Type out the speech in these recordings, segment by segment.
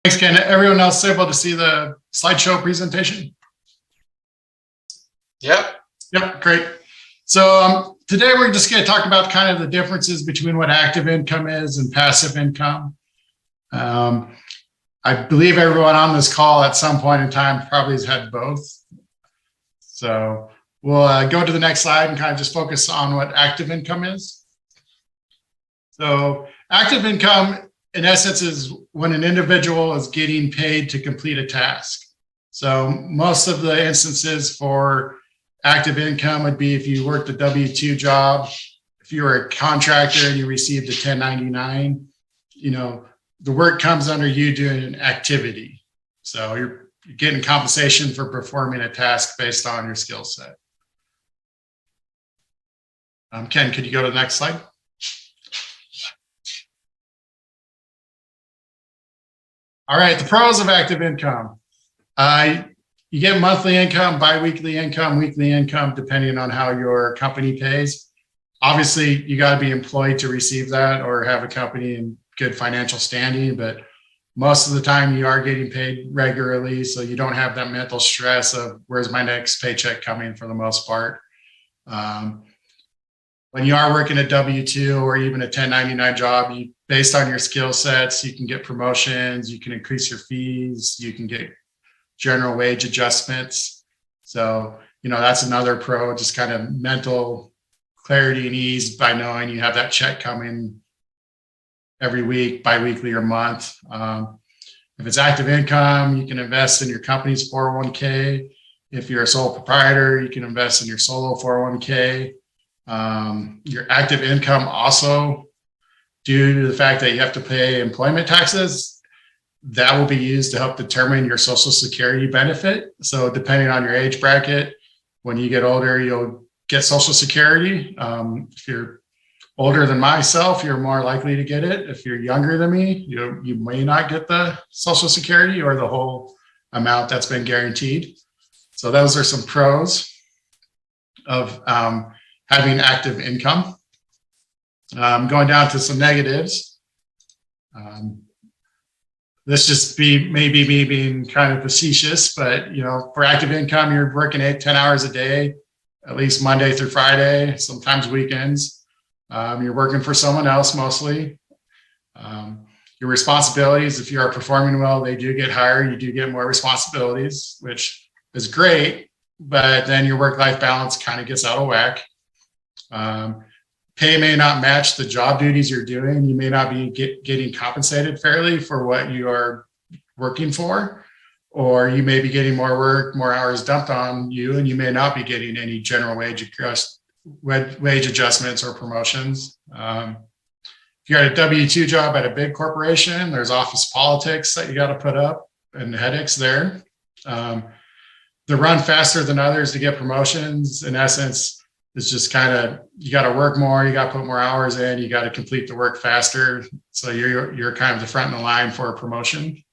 Thanks, Ken. Everyone else able to see the slideshow presentation? Yep. Yep, great. So today we're just going to talk about kind of the differences between what active income is and passive income. I believe everyone on this call at some point in time probably has had both. So we'll go to the next slide and kind of just focus on what active income is. So active income, in essence, is when an individual is getting paid to complete a task. So most of the instances for active income would be if you worked a W-2 job, if you were a contractor and you received a 1099, the work comes under you doing an activity. So you're getting compensation for performing a task based on your skill set. Ken, could you go to the next slide? All right, the pros of active income. You get monthly income, biweekly income, weekly income, depending on how your company pays. Obviously, you got to be employed to receive that or have a company in good financial standing, but most of the time you are getting paid regularly, so you don't have that mental stress of where's my next paycheck coming for the most part. When you are working a W-2 or even a 1099 job, based on your skill sets, you can get promotions, you can increase your fees, you can get general wage adjustments. So, that's another pro, just kind of mental clarity and ease by knowing you have that check coming every week, biweekly or month. If it's active income, you can invest in your company's 401k. If you're a sole proprietor, you can invest in your solo 401k. Your active income also, due to the fact that you have to pay employment taxes, that will be used to help determine your Social Security benefit. So depending on your age bracket, when you get older, you'll get Social Security. If you're older than myself, you're more likely to get it. If you're younger than me, you may not get the Social Security or the whole amount that's been guaranteed. So those are some pros of having active income. Going down to some negatives. This just maybe me being kind of facetious, but for active income, you're working 8-10 hours a day, at least Monday through Friday, sometimes weekends. You're working for someone else mostly. Your responsibilities, if you are performing well, they do get higher. You do get more responsibilities, which is great, but then your work-life balance kind of gets out of whack. Pay may not match the job duties you're doing. You may not be getting compensated fairly for what you are working for, or you may be getting more work, more hours dumped on you, and you may not be getting any general wage adjustments or promotions. If you got a W-2 job at a big corporation, there's office politics that you got to put up and headaches there. They run faster than others to get promotions. In essence, it's just kind of, you got to work more, you got to put more hours in, you got to complete the work faster. So you're kind of the front in the line for a promotion.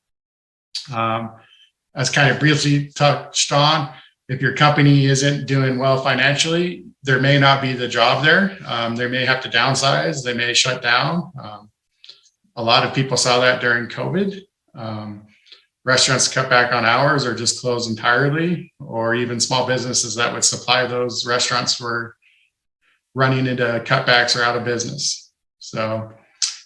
As kind of briefly touched on, if your company isn't doing well financially, there may not be the job there. They may have to downsize, they may shut down. A lot of people saw that during COVID. Restaurants cut back on hours or just close entirely, or even small businesses that would supply those restaurants were running into cutbacks or out of business. So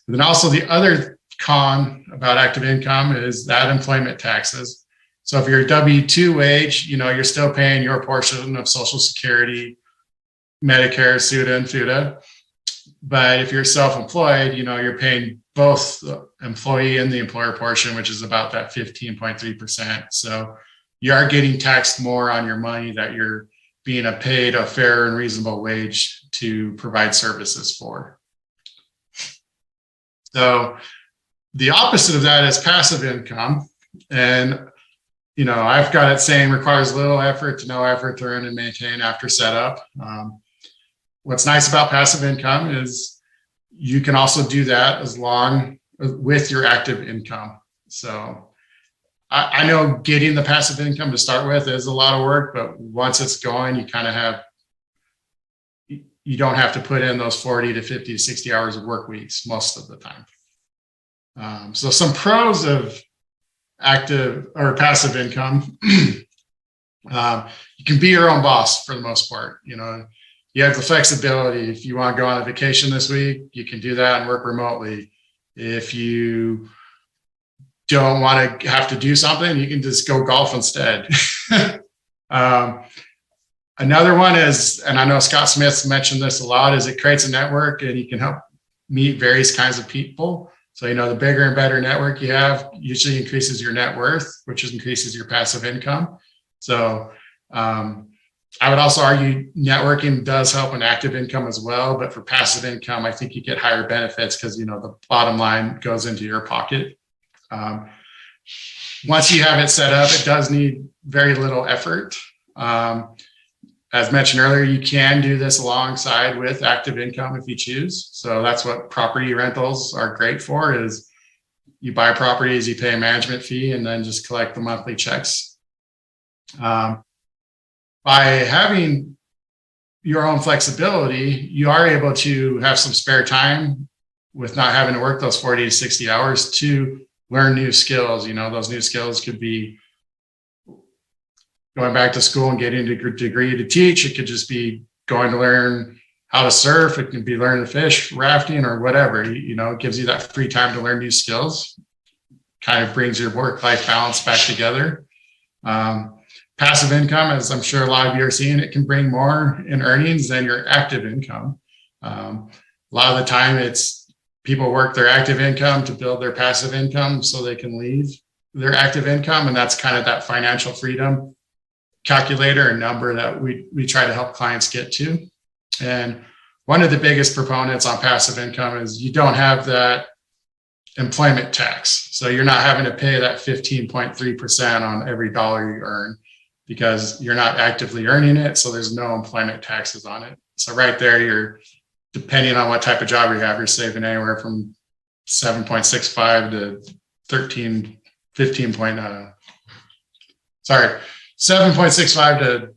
then also the other con about active income is that employment taxes. So if you're a W-2 wage, you're still paying your portion of Social Security, Medicare, SUTA, and FUTA. But if you're self-employed, you're paying both the employee and the employer portion, which is about that 15.3%. So you are getting taxed more on your money that you're being paid a fair and reasonable wage to provide services for. So the opposite of that is passive income. And, I've got it saying requires little effort to no effort to earn and maintain after setup. What's nice about passive income is you can also do that as long with your active income. So I know getting the passive income to start with is a lot of work, but once it's going, you don't have to put in those 40 to 50 to 60 hours of work weeks most of the time. So some pros of active or passive income. You can be your own boss for the most part. You know, you have the flexibility. If you want to go on a vacation this week, you can do that and work remotely. If you don't want to have to do something, you can just go golf instead. Another one is, and I know Scott Smith's mentioned this a lot, is it creates a network and you can help meet various kinds of people. So, you know, the bigger and better network you have usually increases your net worth, which increases your passive income. So I would also argue networking does help in active income as well. But for passive income, I think you get higher benefits because, you know, the bottom line goes into your pocket. Once you have it set up, it does need very little effort. As mentioned earlier, you can do this alongside with active income if you choose. So that's what property rentals are great for, is you buy properties, you pay a management fee, and then just collect the monthly checks. By having your own flexibility, you are able to have some spare time with not having to work those 40 to 60 hours to learn new skills. You know, those new skills could be going back to school and getting a degree to teach. It could just be going to learn how to surf. It can be learning to fish, rafting, or whatever. You know, it gives you that free time to learn new skills. Kind of brings your work-life balance back together. Passive income, as I'm sure a lot of you are seeing, it can bring more in earnings than your active income. A lot of the time, it's people work their active income to build their passive income so they can leave their active income. And that's kind of that financial freedom calculator and number that we try to help clients get to. And one of the biggest proponents on passive income is you don't have that employment tax. So you're not having to pay that 15.3% on every dollar you earn because you're not actively earning it. So there's no employment taxes on it. So right there, you're, depending on what type of job you have, you're saving anywhere from 7.65 to 7.65 to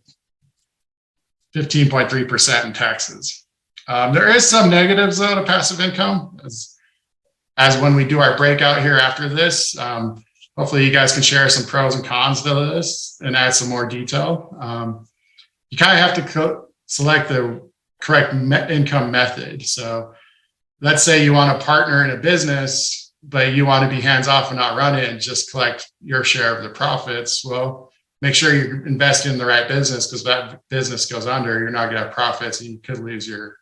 15.3% in taxes. There is some negatives though to passive income, as when we do our breakout here after this. Hopefully you guys can share some pros and cons to this and add some more detail. You kind of have to select the correct income method. So let's say you want to partner in a business, but you want to be hands off and not run it and just collect your share of the profits. Well, make sure you're investing in the right business, because that business goes under, you're not going to have profits and you could lose your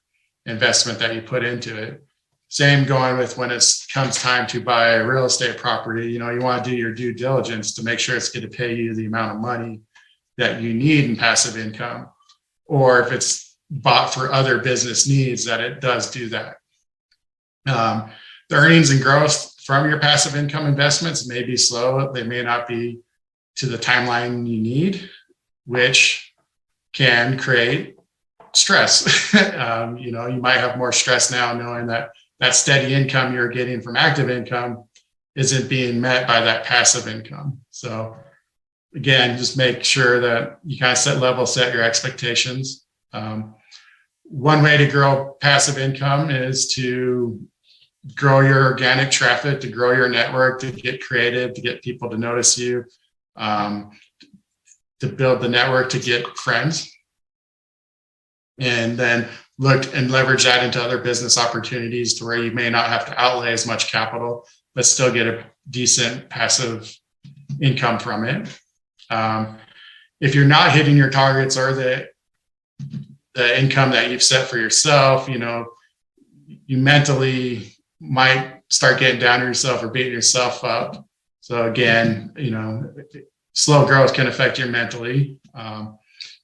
investment that you put into it. Same going with when it comes time to buy a real estate property. You know, you want to do your due diligence to make sure it's going to pay you the amount of money that you need in passive income, or if it's bought for other business needs, that it does do that. The earnings and growth from your passive income investments may be slow. They may not be to the timeline you need, which can create stress. You know, you might have more stress now knowing that that steady income you're getting from active income isn't being met by that passive income. So again, just make sure that you kind of set your expectations. One way to grow passive income is to grow your organic traffic, to grow your network, to get creative, to get people to notice you, to build the network, to get friends, and then look and leverage that into other business opportunities to where you may not have to outlay as much capital, but still get a decent passive income from it. If you're not hitting your targets or the income that you've set for yourself, you know, you mentally might start getting down on yourself or beating yourself up. So again, you know, slow growth can affect you mentally.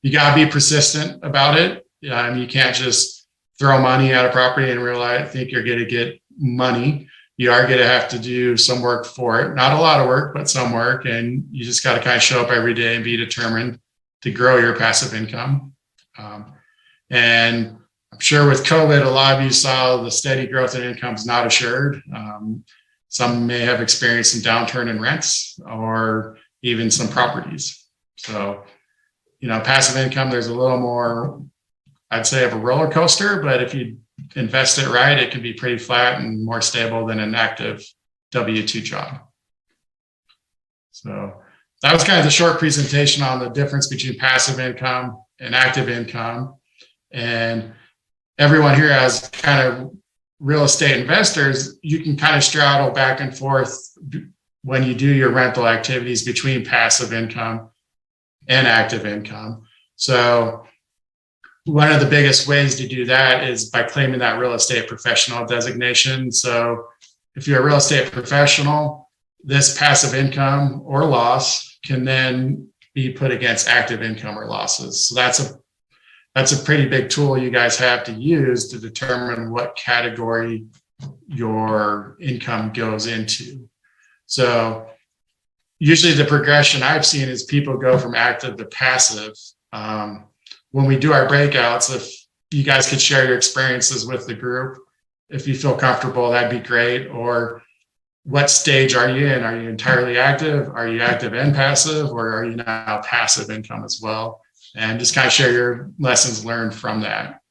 You got to be persistent about it. You can't just throw money at a property and think you're going to get money. You are going to have to do some work for it. Not a lot of work, but some work. And you just got to kind of show up every day and be determined to grow your passive income. And I'm sure with COVID, a lot of you saw the steady growth in income is not assured. Some may have experienced some downturn in rents or even some properties. So, you know, passive income, there's a little more, I'd say, of a roller coaster, but if you invest it right, it can be pretty flat and more stable than an active W-2 job. So that was kind of the short presentation on the difference between passive income and active income. And everyone here has kind of real estate investors. You can kind of straddle back and forth when you do your rental activities between passive income and active income. So one of the biggest ways to do that is by claiming that real estate professional designation. So if you're a real estate professional, this passive income or loss can then be put against active income or losses. So that's a pretty big tool you guys have to use to determine what category your income goes into. So usually the progression I've seen is people go from active to passive. When we do our breakouts, if you guys could share your experiences with the group, if you feel comfortable, that'd be great. Or what stage are you in? Are you entirely active? Are you active and passive? Or are you now passive income as well? And just kind of share your lessons learned from that.